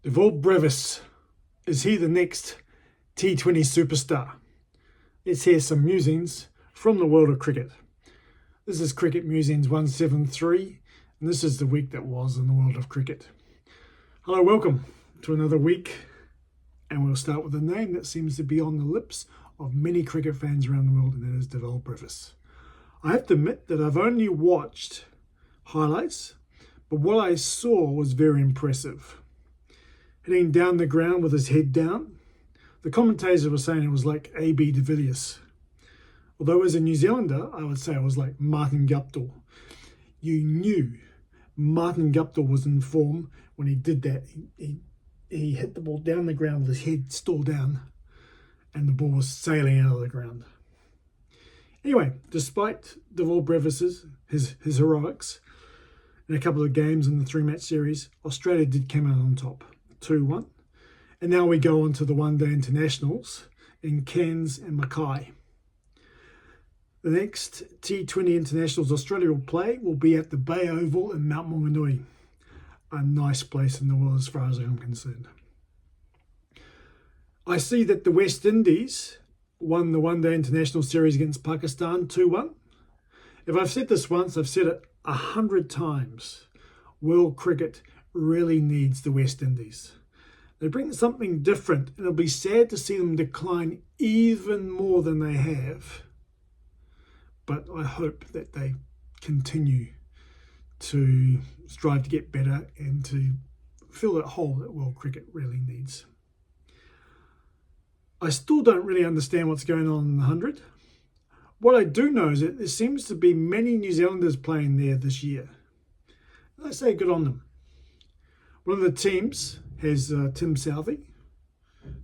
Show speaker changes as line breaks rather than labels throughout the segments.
Dewald Brewis. Is he the next T20 superstar? Let's hear some musings from the world of cricket. This is Cricket Musings 173, and this is the week that was in the world of cricket. Hello, welcome to another week, and we'll start with a name that seems to be on the lips of many cricket fans around the world, and that is Dewald Brewis. I have to admit that I've only watched highlights, but what I saw was very impressive. Hitting down the ground with his head down. The commentators were saying it was like A.B. de Villiers. Although as a New Zealander, I would say it was like Martin Guptill. You knew Martin Guptill was in form when he did that. He hit the ball down the ground with his head still down, and the ball was sailing out of the ground. Anyway, despite Dewald Brewis's his heroics in a couple of games in the three-match series, Australia did come out on top, 2-1. And now we go on to the one-day internationals in Cairns and Mackay. The next T20 internationals Australia will play will be at the Bay Oval in Mount Maunganui, a nice place in the world as far as I'm concerned. I see that the West Indies won the one-day international series against Pakistan 2-1. If I've said this once, I've said it 100 times. World cricket really needs the West Indies. They bring something different, and it'll be sad to see them decline even more than they have. But I hope that they continue to strive to get better and to fill that hole that world cricket really needs. I still don't really understand what's going on in the 100. What I do know is that there seems to be many New Zealanders playing there this year. I say good on them. One of the teams has Tim Southey,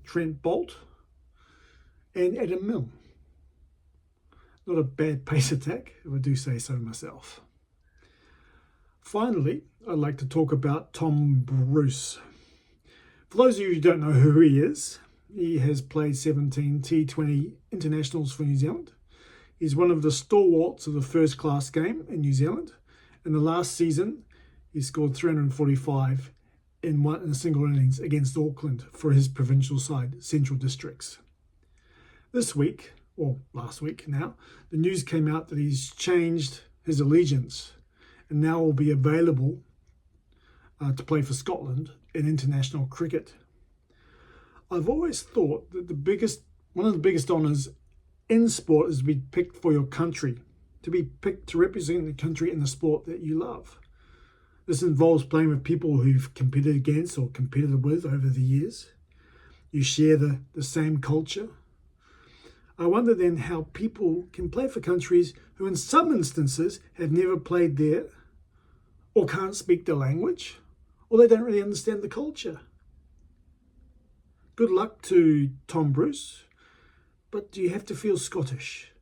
Trent Boult, and Adam Milne. Not a bad pace attack, if I do say so myself. Finally, I'd like to talk about Tom Bruce. For those of you who don't know who he is, he has played 17 T20 internationals for New Zealand. He's one of the stalwarts of the first-class game in New Zealand. In the last season, he scored 345 in a single innings against Auckland for his provincial side, Central Districts. This week, or last week now, the news came out that he's changed his allegiance and now will be available to play for Scotland in international cricket. I've always thought that one of the biggest honours in sport is to be picked for your country, to be picked to represent the country in the sport that you love. This involves playing with people who've competed against or competed with over the years. You share the same culture. I wonder then how people can play for countries who in some instances have never played there or can't speak the language or they don't really understand the culture. Good luck to Tom Bruce, but do you have to feel Scottish?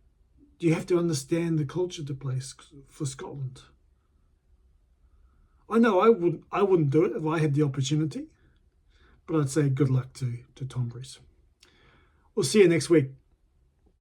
Do you have to understand the culture to play for Scotland? I know I wouldn't do it if I had the opportunity, but I'd say good luck to Tom Bruce. We'll see you next week.